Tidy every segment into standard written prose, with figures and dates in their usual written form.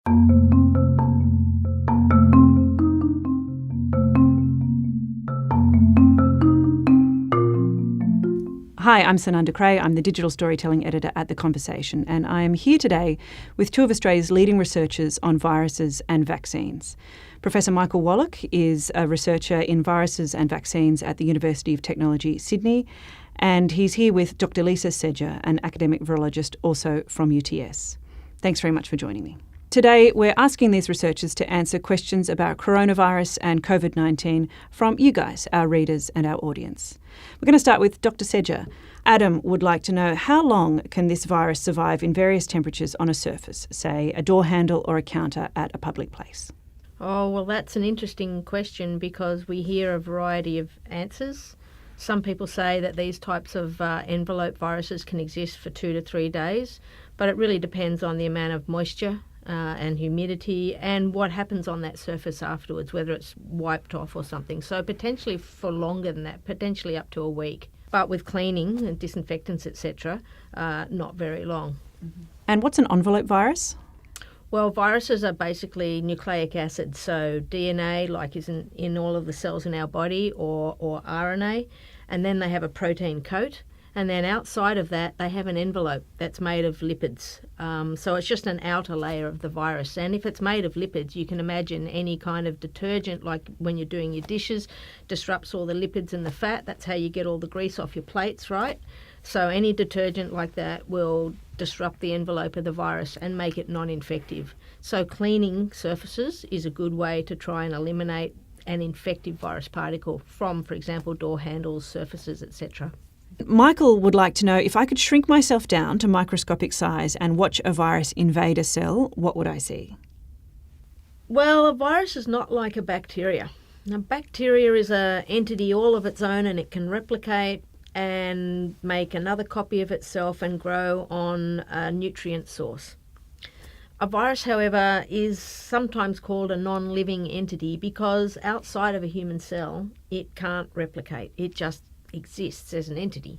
Hi, I'm Sananda Cray. I'm the digital storytelling editor at The Conversation, and I am here today with two of Australia's leading researchers on viruses and vaccines. Professor Michael Wallach is a researcher in viruses and vaccines at the University of Technology, Sydney, and he's here with Dr. Lisa Sedger, an academic virologist also from UTS. Thanks very much for joining me. Today, we're asking these researchers to answer questions about coronavirus and COVID-19 from you guys, our readers and our audience. We're going to start with Dr. Sedger. Adam would like to know, how long can this virus survive in various temperatures on a surface, say a door handle or a counter at a public place? Oh, well, that's an interesting question because we hear a variety of answers. Some people say that these types of envelope viruses can exist for 2 to 3 days, but it really depends on the amount of moisture and humidity and what happens on that surface afterwards, whether it's wiped off or something. So potentially for longer than that, potentially up to a week. But with cleaning and disinfectants, etc., not very long. Mm-hmm. And what's an envelope virus? Well, viruses are basically nucleic acids, so DNA, like is in all of the cells in our body, or RNA, and then they have a protein coat. And then outside of that, they have an envelope that's made of lipids. So it's just an outer layer of the virus. And if it's made of lipids, you can imagine any kind of detergent, like when you're doing your dishes, disrupts all the lipids and the fat. That's how you get all the grease off your plates, right? So any detergent like that will disrupt the envelope of the virus and make it non-infective. So cleaning surfaces is a good way to try and eliminate an infective virus particle from, for example, door handles, surfaces, etc. Michael would like to know, if I could shrink myself down to microscopic size and watch a virus invade a cell, what would I see? Well, a virus is not like a bacteria. A bacteria is an entity all of its own, and it can replicate and make another copy of itself and grow on a nutrient source. A virus, however, is sometimes called a non-living entity because outside of a human cell, it can't replicate. It just exists as an entity.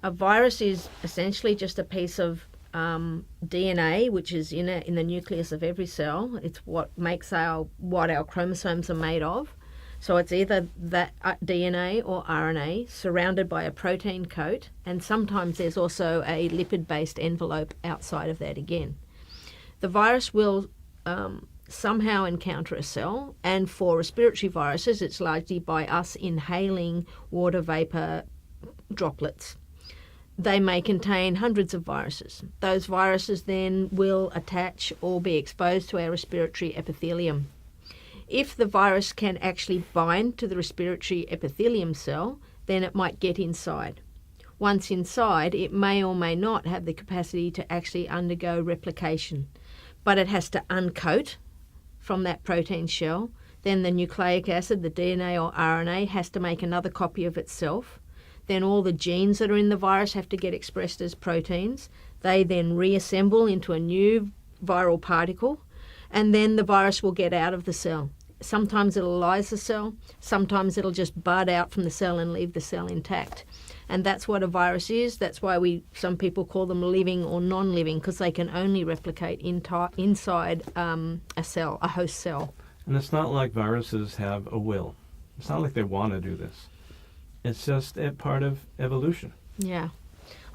A virus is essentially just a piece of DNA, which is in the nucleus of every cell. It's what makes what our chromosomes are made of. So it's either that DNA or RNA surrounded by a protein coat, and sometimes there's also a lipid-based envelope outside of that again. The virus will somehow encounter a cell, and for respiratory viruses it's largely by us inhaling water vapour droplets. They may contain hundreds of viruses. Those viruses then will attach or be exposed to our respiratory epithelium. If the virus can actually bind to the respiratory epithelium cell, then it might get inside. Once inside, it may or may not have the capacity to actually undergo replication, but it has to uncoat from that protein shell. Then the nucleic acid, the DNA or RNA, has to make another copy of itself. Then all the genes that are in the virus have to get expressed as proteins. They then reassemble into a new viral particle, and then the virus will get out of the cell. Sometimes it'll lyse the cell, sometimes it'll just bud out from the cell and leave the cell intact. And that's what a virus is. That's why some people call them living or non-living, because they can only replicate inside a cell, a host cell. And it's not like viruses have a will. It's not like they want to do this. It's just a part of evolution. Yeah.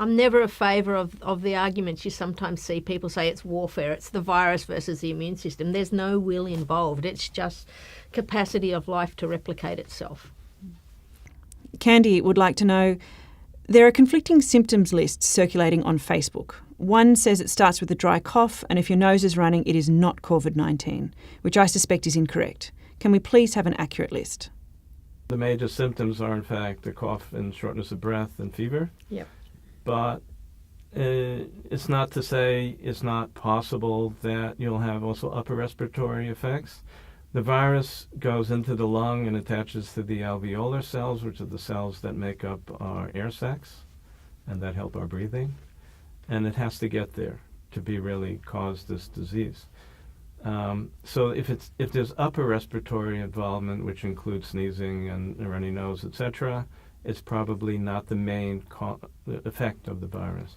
I'm never a favour of the arguments you sometimes see people say it's warfare. It's the virus versus the immune system. There's no will involved. It's just capacity of life to replicate itself. Candy would like to know, there are conflicting symptoms lists circulating on Facebook. One says it starts with a dry cough, and if your nose is running, it is not COVID-19, which I suspect is incorrect. Can we please have an accurate list? The major symptoms are, in fact, a cough and shortness of breath and fever. Yep. But it's not to say it's not possible that you'll have also upper respiratory effects. The virus goes into the lung and attaches to the alveolar cells, which are the cells that make up our air sacs and that help our breathing. And it has to get there to really cause this disease. So if there's upper respiratory involvement, which includes sneezing and a runny nose, etc., it's probably not the main effect of the virus.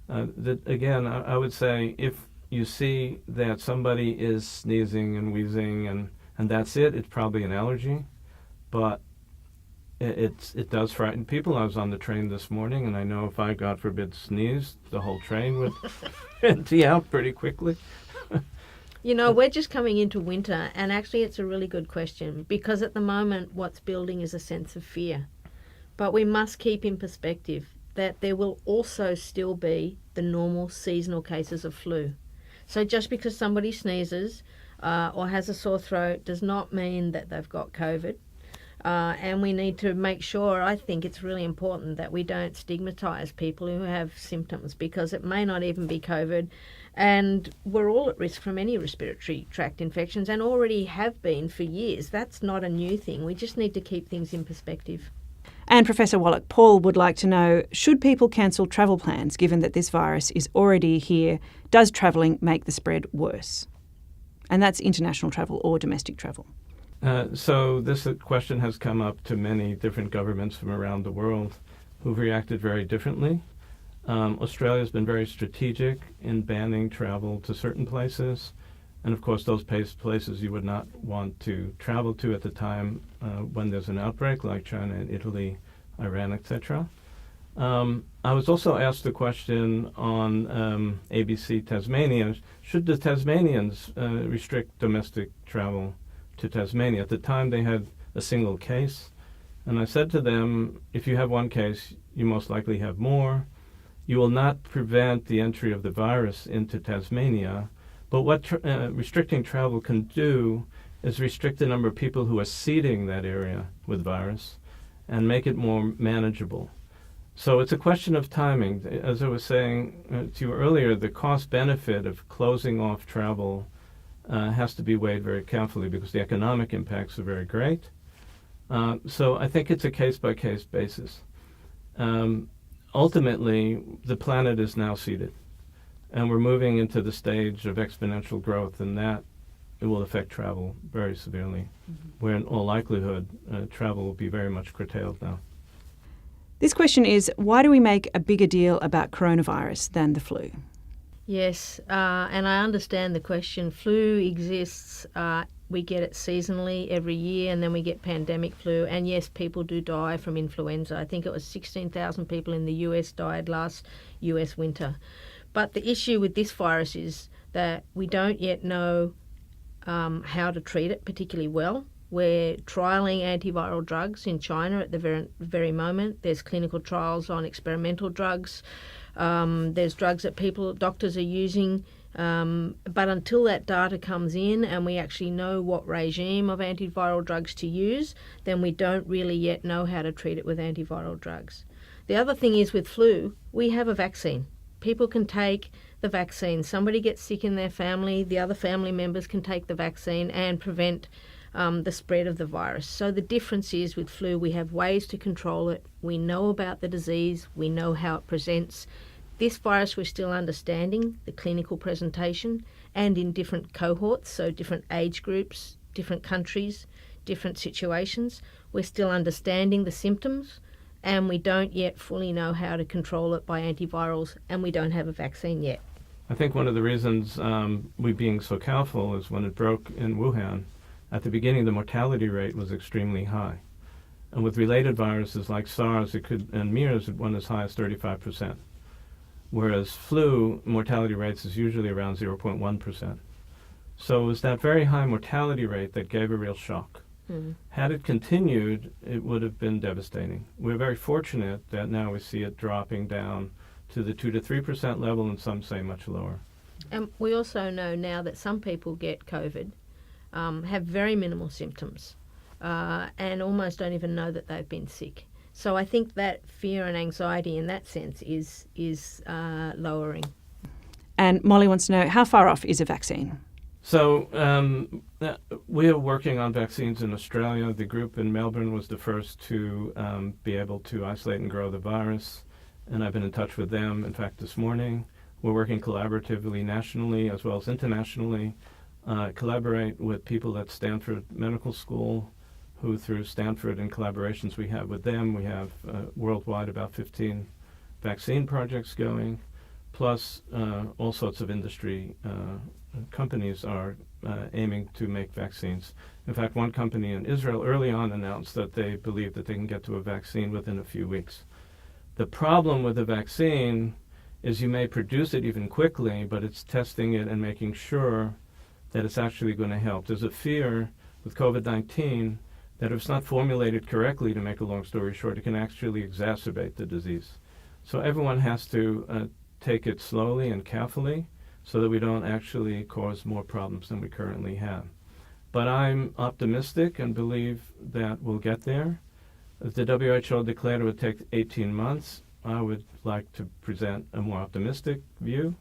Again, I would say if you see that somebody is sneezing and wheezing and that's it. It's probably an allergy, but it does frighten people. I was on the train this morning, and I know if I, God forbid, sneezed, the whole train would empty out pretty quickly. We're just coming into winter, and actually it's a really good question, because at the moment what's building is a sense of fear. But we must keep in perspective that there will also still be the normal seasonal cases of flu. So just because somebody sneezes or has a sore throat does not mean that they've got COVID. And we need to make sure, I think it's really important that we don't stigmatise people who have symptoms, because it may not even be COVID. And we're all at risk from any respiratory tract infections, and already have been for years. That's not a new thing. We just need to keep things in perspective. And Professor Wallach, Paul would like to know, should people cancel travel plans given that this virus is already here? Does travelling make the spread worse? And that's international travel or domestic travel. So this question has come up to many different governments from around the world who've reacted very differently. Australia's been very strategic in banning travel to certain places. And of course, those places you would not want to travel to at the time when there's an outbreak, like China and Italy, Iran, etc. I was also asked the question on ABC Tasmania, should the Tasmanians restrict domestic travel to Tasmania? At the time, they had a single case. And I said to them, if you have one case, you most likely have more. You will not prevent the entry of the virus into Tasmania. But what restricting travel can do is restrict the number of people who are seeding that area with virus and make it more manageable. So it's a question of timing. As I was saying to you earlier, the cost-benefit of closing off travel has to be weighed very carefully because the economic impacts are very great. So I think it's a case-by-case basis. Ultimately, the planet is now seeded. And we're moving into the stage of exponential growth, and that it will affect travel very severely, where in all likelihood, travel will be very much curtailed now. This question is, why do we make a bigger deal about coronavirus than the flu? Yes, and I understand the question. Flu exists. We get it seasonally every year, and then we get pandemic flu. And yes, people do die from influenza. I think it was 16,000 people in the US died last US winter. But the issue with this virus is that we don't yet know how to treat it particularly well. We're trialling antiviral drugs in China at the very moment. There's clinical trials on experimental drugs. There's drugs that doctors are using. But until that data comes in and we actually know what regime of antiviral drugs to use, then we don't really yet know how to treat it with antiviral drugs. The other thing is with flu, we have a vaccine. People can take the vaccine. Somebody gets sick in their family, the other family members can take the vaccine and prevent the spread of the virus. So the difference is with flu, we have ways to control it. We know about the disease. We know how it presents. This virus, we're still understanding the clinical presentation, and in different cohorts, so different age groups, different countries, different situations. We're still understanding the symptoms, and we don't yet fully know how to control it by antivirals, and we don't have a vaccine yet. I think one of the reasons we're being so careful is when it broke in Wuhan, at the beginning the mortality rate was extremely high. And with related viruses like SARS and MERS, it went as high as 35%. Whereas flu mortality rates is usually around 0.1%. So it was that very high mortality rate that gave a real shock. Had it continued, it would have been devastating. We're very fortunate that now we see it dropping down to the 2 to 3% level, and some say much lower. And we also know now that some people get COVID, have very minimal symptoms, and almost don't even know that they've been sick. So I think that fear and anxiety in that sense is lowering. And Molly wants to know, how far off is a vaccine? So we are working on vaccines in Australia. The group in Melbourne was the first to be able to isolate and grow the virus, and I've been in touch with them, in fact, this morning. We're working collaboratively nationally as well as internationally, collaborate with people at Stanford Medical School, who through Stanford and collaborations we have with them, we have worldwide about 15 vaccine projects going. plus all sorts of industry companies are aiming to make vaccines. In fact, one company in Israel early on announced that they believe that they can get to a vaccine within a few weeks. The problem with the vaccine is you may produce it even quickly, but it's testing it and making sure that it's actually going to help. There's a fear with COVID-19 that if it's not formulated correctly, to make a long story short, it can actually exacerbate the disease. So everyone has to take it slowly and carefully so that we don't actually cause more problems than we currently have. But I'm optimistic and believe that we'll get there. If the WHO declared it would take 18 months, I would like to present a more optimistic view,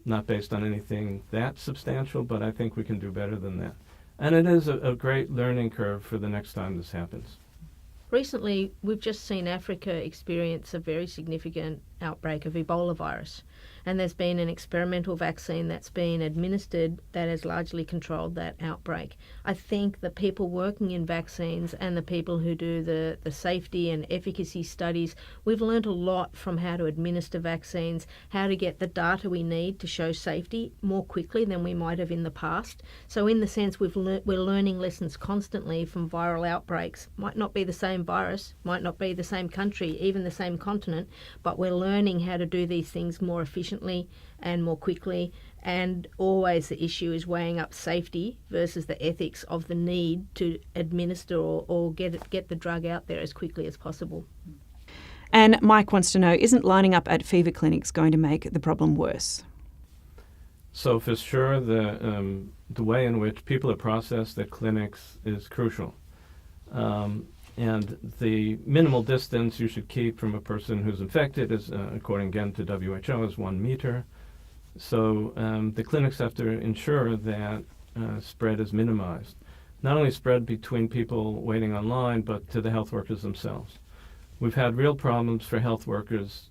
not based on anything that substantial, but I think we can do better than that. And it is a great learning curve for the next time this happens. Recently, we've just seen Africa experience a very significant outbreak of Ebola virus. And there's been an experimental vaccine that's been administered that has largely controlled that outbreak. I think the people working in vaccines and the people who do the safety and efficacy studies, we've learned a lot from how to administer vaccines, how to get the data we need to show safety more quickly than we might have in the past. So in the sense we're learning lessons constantly from viral outbreaks. Might not be the same virus, might not be the same country, even the same continent, but we're learning how to do these things more efficiently and more quickly, and always the issue is weighing up safety versus the ethics of the need to administer or get the drug out there as quickly as possible. And Mike wants to know, isn't lining up at fever clinics going to make the problem worse? So for sure, the way in which people are processed at clinics is crucial. And the minimal distance you should keep from a person who's infected is, according again to WHO, is 1 meter. So the clinics have to ensure that spread is minimized. Not only spread between people waiting online, but to the health workers themselves. We've had real problems for health workers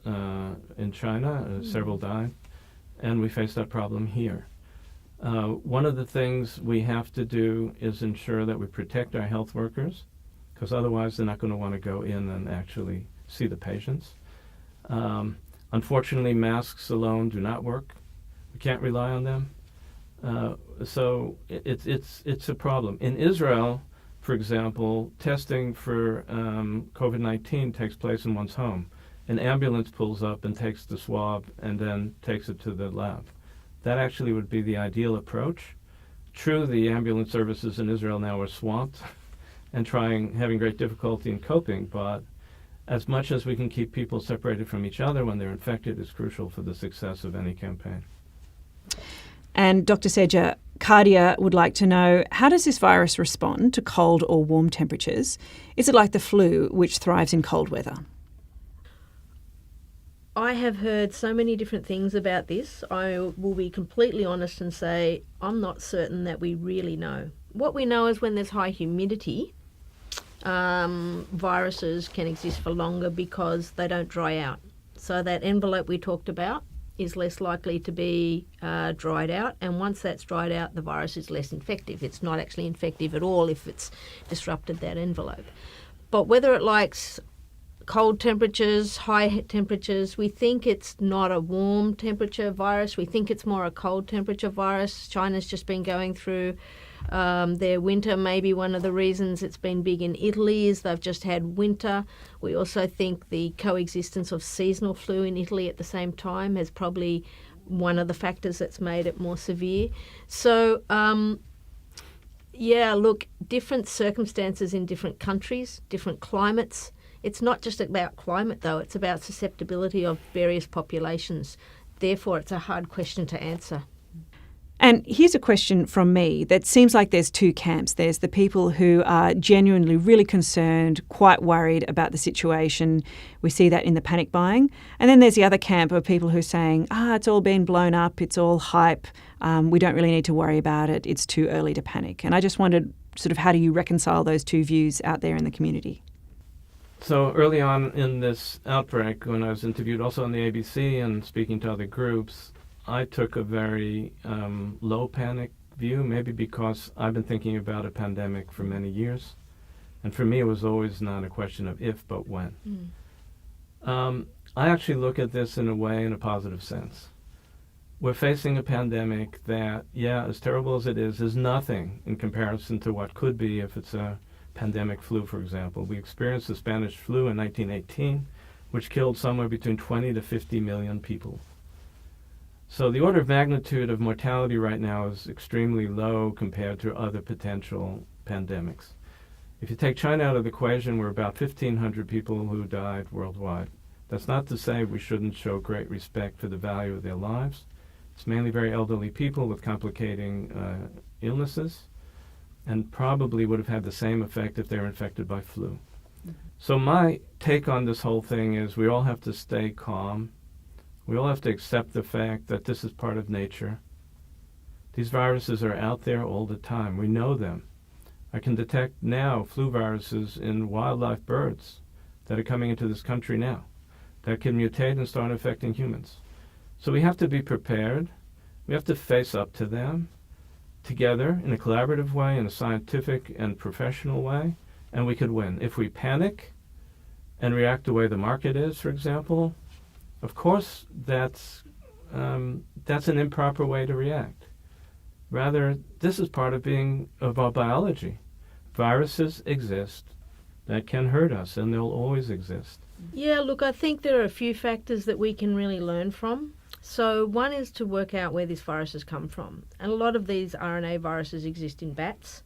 in China. Several died. And we face that problem here. One of the things we have to do is ensure that we protect our health workers, because otherwise they're not going to want to go in and actually see the patients. Unfortunately, masks alone do not work. We can't rely on them. So it's a problem. In Israel, for example, testing for COVID-19 takes place in one's home. An ambulance pulls up and takes the swab and then takes it to the lab. That actually would be the ideal approach. True, the ambulance services in Israel now are swamped and having great difficulty in coping, but as much as we can keep people separated from each other when they're infected is crucial for the success of any campaign. And Dr. Seja, Cardia would like to know, how does this virus respond to cold or warm temperatures? Is it like the flu, which thrives in cold weather? I have heard so many different things about this. I will be completely honest and say I'm not certain that we really know. What we know is when there's high humidity, viruses can exist for longer because they don't dry out. So that envelope we talked about is less likely to be dried out, and once that's dried out, the virus is less infective. It's not actually infective at all if it's disrupted that envelope. But whether it likes cold temperatures, high temperatures, we think it's not a warm temperature virus. We think it's more a cold temperature virus. China's just been going through their winter. Maybe one of the reasons it's been big in Italy is they've just had winter. We also think the coexistence of seasonal flu in Italy at the same time is probably one of the factors that's made it more severe. So, different circumstances in different countries, different climates. It's not just about climate, though. It's about susceptibility of various populations. Therefore, it's a hard question to answer. And here's a question from me that seems like there's two camps. There's the people who are genuinely really concerned, quite worried about the situation. We see that in the panic buying. And then there's the other camp of people who are saying, it's all been blown up, it's all hype, we don't really need to worry about it, it's too early to panic. And I just wondered, sort of, how do you reconcile those two views out there in the community? So early on in this outbreak, when I was interviewed also on the ABC and speaking to other groups, I took a very low panic view, maybe because I've been thinking about a pandemic for many years. And for me, it was always not a question of if, but when. I actually look at this in a positive sense. We're facing a pandemic that, as terrible as it is nothing in comparison to what could be if it's a pandemic flu, for example. We experienced the Spanish flu in 1918, which killed somewhere between 20 to 50 million people. So the order of magnitude of mortality right now is extremely low compared to other potential pandemics. If you take China out of the equation, we're about 1,500 people who died worldwide. That's not to say we shouldn't show great respect for the value of their lives. It's mainly very elderly people with complicating illnesses, and probably would have had the same effect if they were infected by flu. Mm-hmm. So my take on this whole thing is we all have to stay calm. We all have to accept the fact that this is part of nature. These viruses are out there all the time. We know them. I can detect now flu viruses in wildlife birds that are coming into this country now that can mutate and start affecting humans. So we have to be prepared. We have to face up to them together in a collaborative way, in a scientific and professional way, and we could win. If we panic and react the way the market is, for example, of course that's an improper way to react. Rather, this is part of our biology. Viruses exist that can hurt us, and they'll always exist. Yeah, look, I think there are a few factors that we can really learn from. So one is to work out where these viruses come from. And a lot of these RNA viruses exist in bats.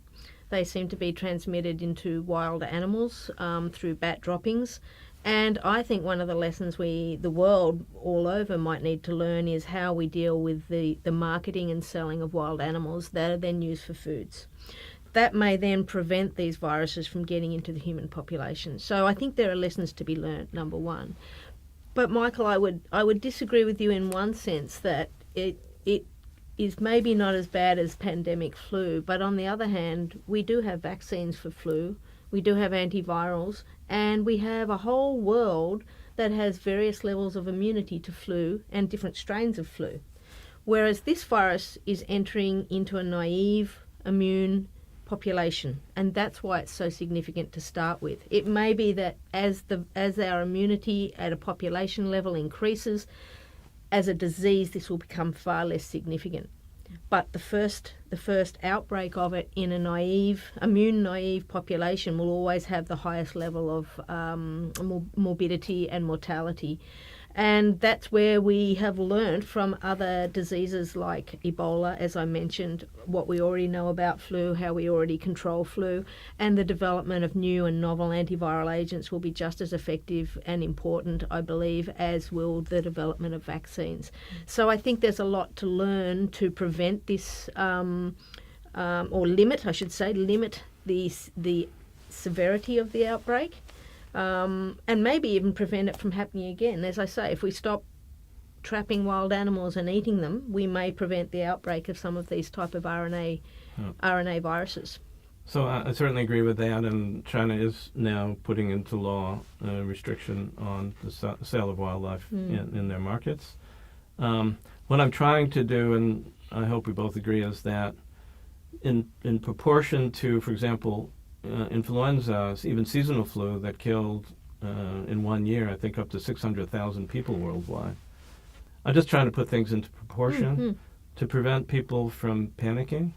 They seem to be transmitted into wild animals through bat droppings. And I think one of the lessons the world all over might need to learn is how we deal with the marketing and selling of wild animals that are then used for foods. That may then prevent these viruses from getting into the human population. So I think there are lessons to be learned, number one. But Michael, I would disagree with you in one sense that it is maybe not as bad as pandemic flu, but on the other hand, we do have vaccines for flu, we do have antivirals, and we have a whole world that has various levels of immunity to flu and different strains of flu. Whereas this virus is entering into a naive immune population, and that's why it's so significant to start with. It may be that as our immunity at a population level increases, as a disease this will become far less significant. But the first outbreak of it in a immune naive population will always have the highest level of morbidity and mortality. And that's where we have learned from other diseases like Ebola, as I mentioned, what we already know about flu, how we already control flu, and the development of new and novel antiviral agents will be just as effective and important, I believe, as will the development of vaccines. So I think there's a lot to learn to prevent this, or limit the severity of the outbreak. And maybe even prevent it from happening again. As I say, if we stop trapping wild animals and eating them, we may prevent the outbreak of some of these type of RNA viruses. So I certainly agree with that, and China is now putting into law a restriction on the sale of wildlife in their markets. What I'm trying to do, and I hope we both agree, is that in proportion to, for example, influenza, even seasonal flu that killed in 1 year, I think up to 600,000 people worldwide. I'm just trying to put things into proportion to prevent people from panicking,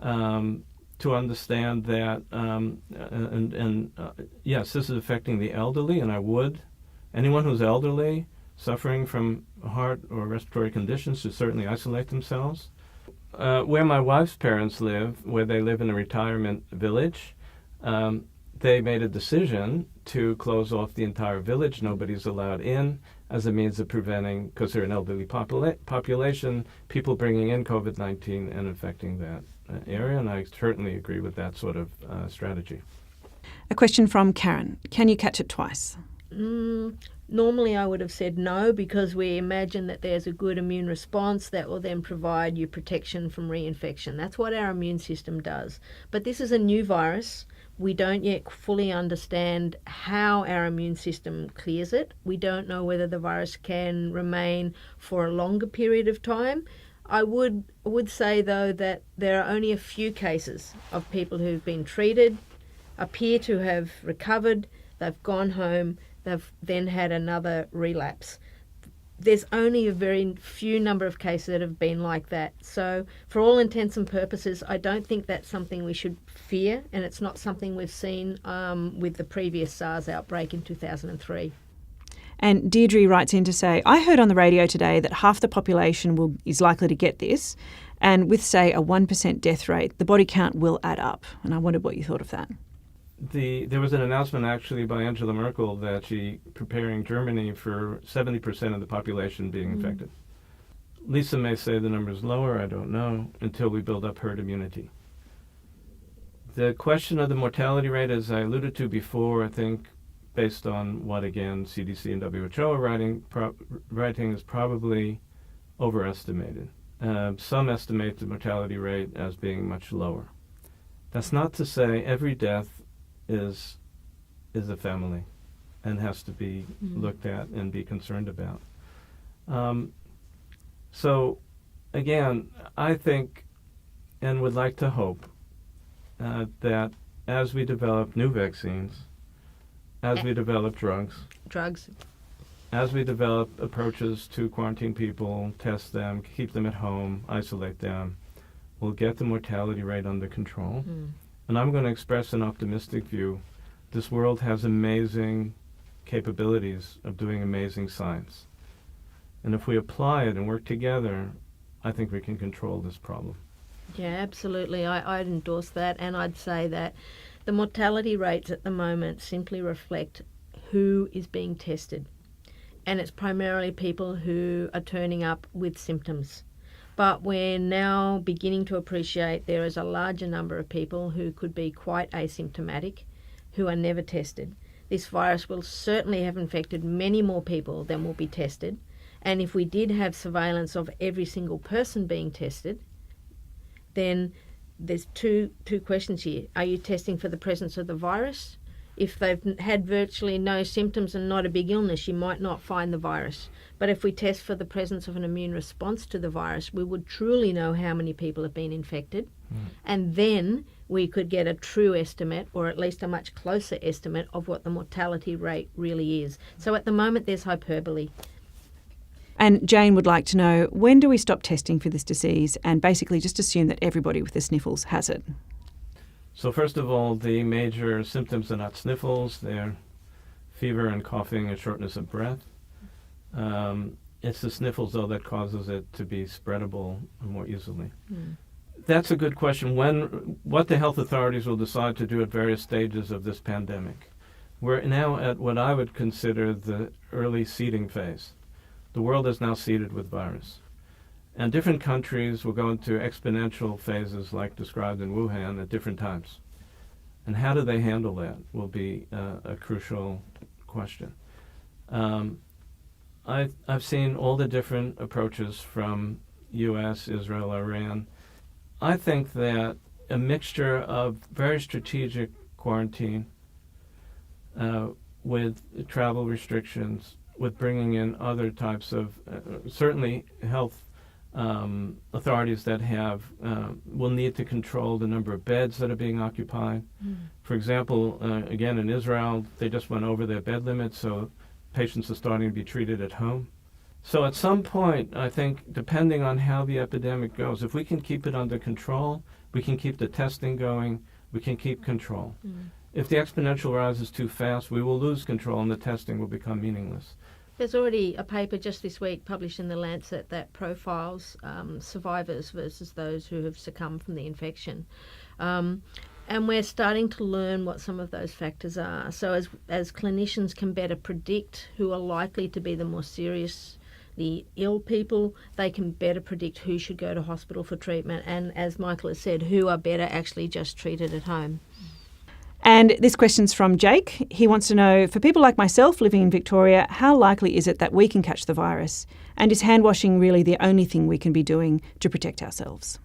to understand that, yes, this is affecting the elderly, and anyone who's elderly suffering from heart or respiratory conditions should certainly isolate themselves. Where my wife's parents live, where they live in a retirement village, they made a decision to close off the entire village. Nobody's allowed in as a means of preventing, because they're an elderly population, people bringing in COVID-19 and infecting that area. And I certainly agree with that sort of strategy. A question from Karen. Can you catch it twice? Normally I would have said no, because we imagine that there's a good immune response that will then provide you protection from reinfection. That's what our immune system does. But this is a new virus. We don't yet fully understand how our immune system clears it. We don't know whether the virus can remain for a longer period of time. I would say, though, that there are only a few cases of people who've been treated, appear to have recovered, they've gone home, they've then had another relapse. There's only a very few number of cases that have been like that. So for all intents and purposes, I don't think that's something we should fear, and it's not something we've seen with the previous SARS outbreak in 2003. And Deirdre writes in to say, I heard on the radio today that half the population is likely to get this, and with, say, a 1% death rate, the body count will add up. And I wondered what you thought of that. There was an announcement actually by Angela Merkel that she preparing Germany for 70% of the population being infected. Lisa may say the number is lower, I don't know, until we build up herd immunity. The question of the mortality rate, as I alluded to before, I think based on what, again, CDC and WHO are writing is probably overestimated. Some estimate the mortality rate as being much lower. That's not to say every death is a family and has to be looked at and be concerned about. So, again, I think and would like to hope that as we develop new vaccines, as we develop drugs, as we develop approaches to quarantine people, test them, keep them at home, isolate them, we'll get the mortality rate under control. And I'm going to express an optimistic view. This world has amazing capabilities of doing amazing science. And if we apply it and work together, I think we can control this problem. Yeah, absolutely. I'd endorse that, and I'd say that the mortality rates at the moment simply reflect who is being tested. And it's primarily people who are turning up with symptoms. But we're now beginning to appreciate there is a larger number of people who could be quite asymptomatic, who are never tested. This virus will certainly have infected many more people than will be tested. And if we did have surveillance of every single person being tested, then there's two questions here. Are you testing for the presence of the virus? If they've had virtually no symptoms and not a big illness, you might not find the virus. But if we test for the presence of an immune response to the virus, we would truly know how many people have been infected. And then we could get a true estimate, or at least a much closer estimate, of what the mortality rate really is. So at the moment, there's hyperbole. And Jane would like to know, when do we stop testing for this disease and basically just assume that everybody with the sniffles has it? So first of all, the major symptoms are not sniffles. They're fever and coughing and shortness of breath. It's the sniffles, though, that causes it to be spreadable more easily. That's a good question. What the health authorities will decide to do at various stages of this pandemic. We're now at what I would consider the early seeding phase. The world is now seeded with virus. And different countries will go into exponential phases like described in Wuhan at different times. And how do they handle that will be a crucial question. I've seen all the different approaches from U.S., Israel, Iran. I think that a mixture of very strategic quarantine with travel restrictions, with bringing in other types of, certainly health authorities that will need to control the number of beds that are being occupied. For example, again in Israel, they just went over their bed limit, so patients are starting to be treated at home. So at some point, I think, depending on how the epidemic goes, if we can keep it under control, we can keep the testing going, we can keep control. If the exponential rise is too fast, we will lose control and the testing will become meaningless. There's already a paper just this week published in The Lancet that profiles survivors versus those who have succumbed from the infection. And we're starting to learn what some of those factors are. So as clinicians can better predict who are likely to be the more seriously ill people, they can better predict who should go to hospital for treatment. And as Michael has said, who are better actually just treated at home. And this question's from Jake. He wants to know, for people like myself living in Victoria, how likely is it that we can catch the virus? And is hand washing really the only thing we can be doing to protect ourselves?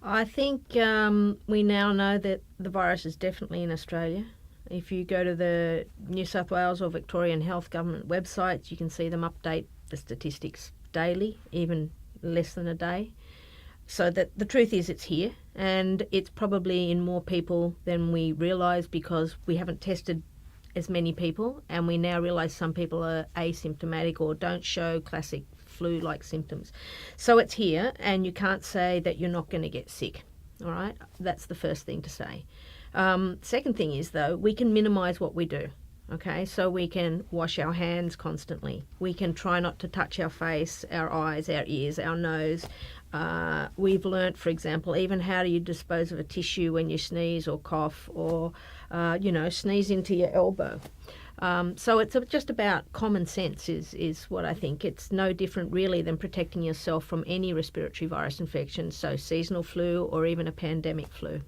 I think we now know that the virus is definitely in Australia. If you go to the New South Wales or Victorian Health Government websites, you can see them update the statistics daily, even less than a day. So that the truth is it's here, and it's probably in more people than we realise because we haven't tested as many people, and we now realise some people are asymptomatic or don't show classic flu-like symptoms. So it's here, and you can't say that you're not going to get sick, all right? That's the first thing to say. Second thing is, though, we can minimise what we do. Okay, so we can wash our hands constantly. We can try not to touch our face, our eyes, our ears, our nose. We've learnt, for example, even how do you dispose of a tissue when you sneeze or cough or, sneeze into your elbow. So it's just about common sense is what I think. It's no different really than protecting yourself from any respiratory virus infection, so seasonal flu or even a pandemic flu.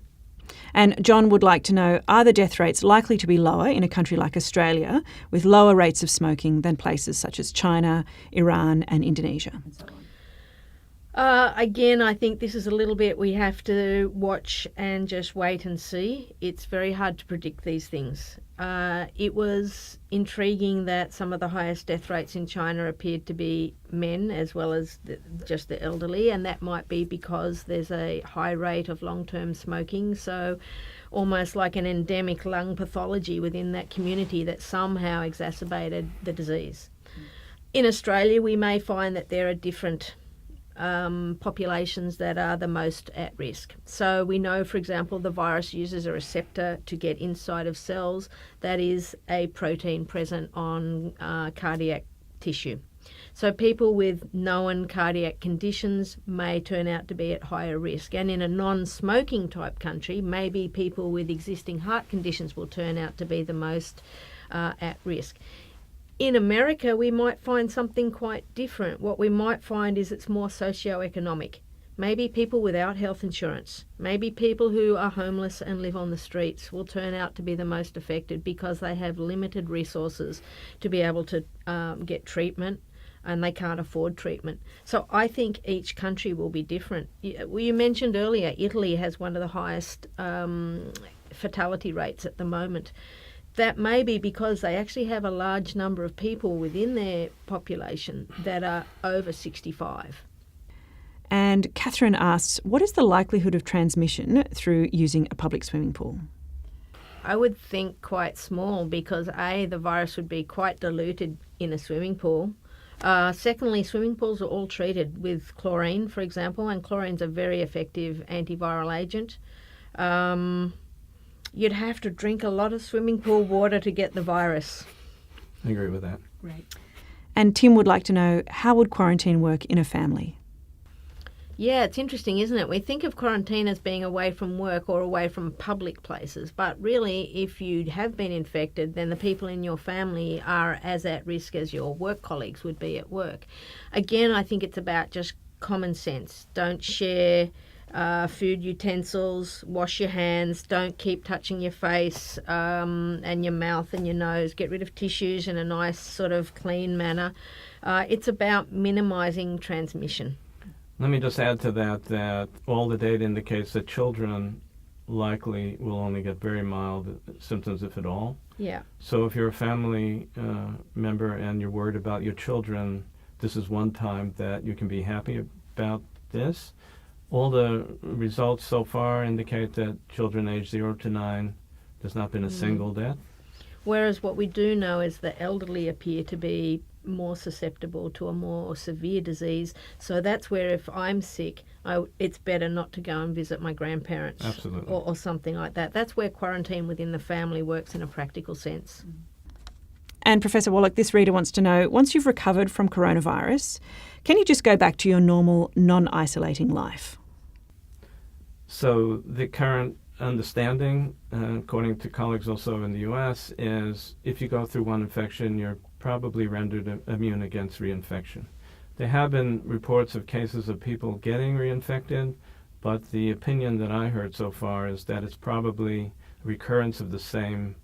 And John would like to know, are the death rates likely to be lower in a country like Australia with lower rates of smoking than places such as China, Iran and Indonesia? Again, I think this is a little bit we have to watch and just wait and see. It's very hard to predict these things. It was intriguing that some of the highest death rates in China appeared to be men as well as just the elderly, and that might be because there's a high rate of long-term smoking, so almost like an endemic lung pathology within that community that somehow exacerbated the disease. In Australia, we may find that there are different populations that are the most at risk. So we know, for example, the virus uses a receptor to get inside of cells. That is a protein present on cardiac tissue. So people with known cardiac conditions may turn out to be at higher risk. And in a non-smoking type country, maybe people with existing heart conditions will turn out to be the most at risk. In America, we might find something quite different. What we might find is it's more socioeconomic. Maybe people without health insurance, maybe people who are homeless and live on the streets will turn out to be the most affected because they have limited resources to be able to get treatment and they can't afford treatment. So I think each country will be different. You mentioned earlier, Italy has one of the highest fatality rates at the moment. That may be because they actually have a large number of people within their population that are over 65. And Catherine asks, what is the likelihood of transmission through using a public swimming pool? I would think quite small because A, the virus would be quite diluted in a swimming pool. Secondly, swimming pools are all treated with chlorine, for example, and chlorine's a very effective antiviral agent. You'd have to drink a lot of swimming pool water to get the virus. I agree with that. Right. And Tim would like to know, how would quarantine work in a family? Yeah, it's interesting, isn't it? We think of quarantine as being away from work or away from public places, but really, if you have been infected, then the people in your family are as at risk as your work colleagues would be at work. Again, I think it's about just common sense. Don't share food utensils, wash your hands, don't keep touching your face and your mouth and your nose. Get rid of tissues in a nice sort of clean manner. It's about minimising transmission. Let me just add to that all the data indicates that children likely will only get very mild symptoms, if at all. Yeah. So if you're a family member and you're worried about your children, this is one time that you can be happy about this. All the results so far indicate that children aged 0 to 9, there's not been a single death. Whereas what we do know is the elderly appear to be more susceptible to a more severe disease. So that's where if I'm sick, it's better not to go and visit my grandparents. Absolutely. Or something like that. That's where quarantine within the family works in a practical sense. And Professor Wallach, this reader wants to know, once you've recovered from coronavirus, can you just go back to your normal, non-isolating life? So the current understanding, according to colleagues also in the U.S., is if you go through one infection, you're probably rendered immune against reinfection. There have been reports of cases of people getting reinfected, but the opinion that I heard so far is that it's probably a recurrence of the same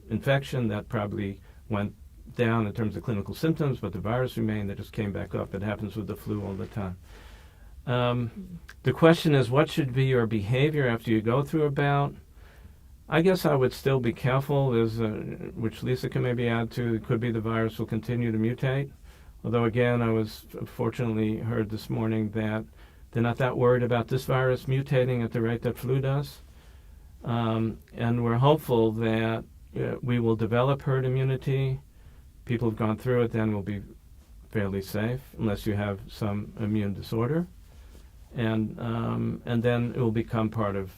infection that probably went down in terms of clinical symptoms, but the virus remained, that just came back up. It happens with the flu all the time. The question is, what should be your behavior after you go through a bout? I guess I would still be careful, which Lisa can maybe add to. It could be the virus will continue to mutate. Although, again, I was fortunately heard this morning that they're not that worried about this virus mutating at the rate that flu does. And we're hopeful that we will develop herd immunity. People who've gone through it then will be fairly safe, unless you have some immune disorder. And then it will become part of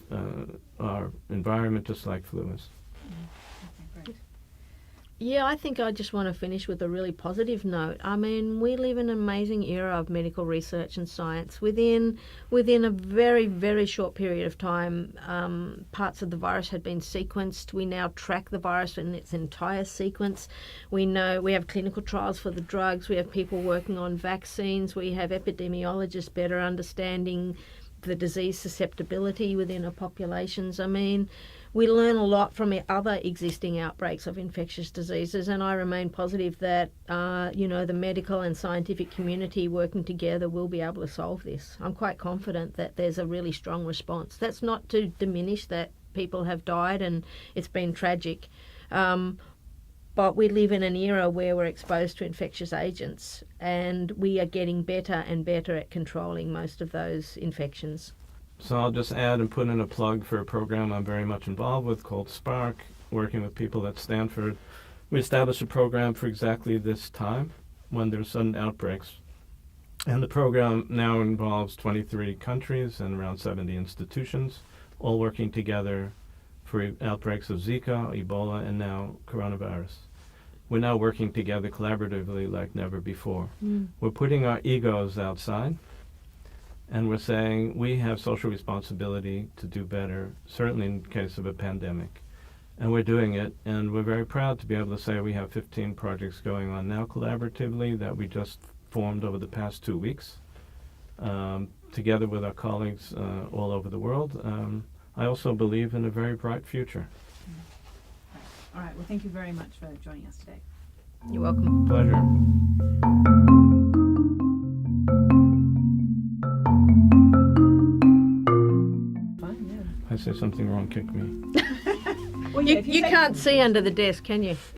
our environment, just like flu is. Yeah, I think I just want to finish with a really positive note. I mean, we live in an amazing era of medical research and science. Within a very, very short period of time, parts of the virus had been sequenced. We now track the virus in its entire sequence. We know we have clinical trials for the drugs. We have people working on vaccines. We have epidemiologists better understanding the disease susceptibility within our populations. I mean, we learn a lot from the other existing outbreaks of infectious diseases, and I remain positive that the medical and scientific community working together will be able to solve this. I'm quite confident that there's a really strong response. That's not to diminish that people have died and it's been tragic, but we live in an era where we're exposed to infectious agents, and we are getting better and better at controlling most of those infections. So I'll just add and put in a plug for a program I'm very much involved with called SPARK, working with people at Stanford. We established a program for exactly this time when there's sudden outbreaks. And the program now involves 23 countries and around 70 institutions, all working together for outbreaks of Zika, Ebola, and now coronavirus. We're now working together collaboratively like never before. We're putting our egos outside, and we're saying we have social responsibility to do better, certainly in case of a pandemic. And we're doing it, and we're very proud to be able to say we have 15 projects going on now collaboratively that we just formed over the past 2 weeks, together with our colleagues all over the world. I also believe in a very bright future. All right. Well, thank you very much for joining us today. You're welcome. Pleasure. I say something wrong, kick me. Well, You can't see under the desk, can you?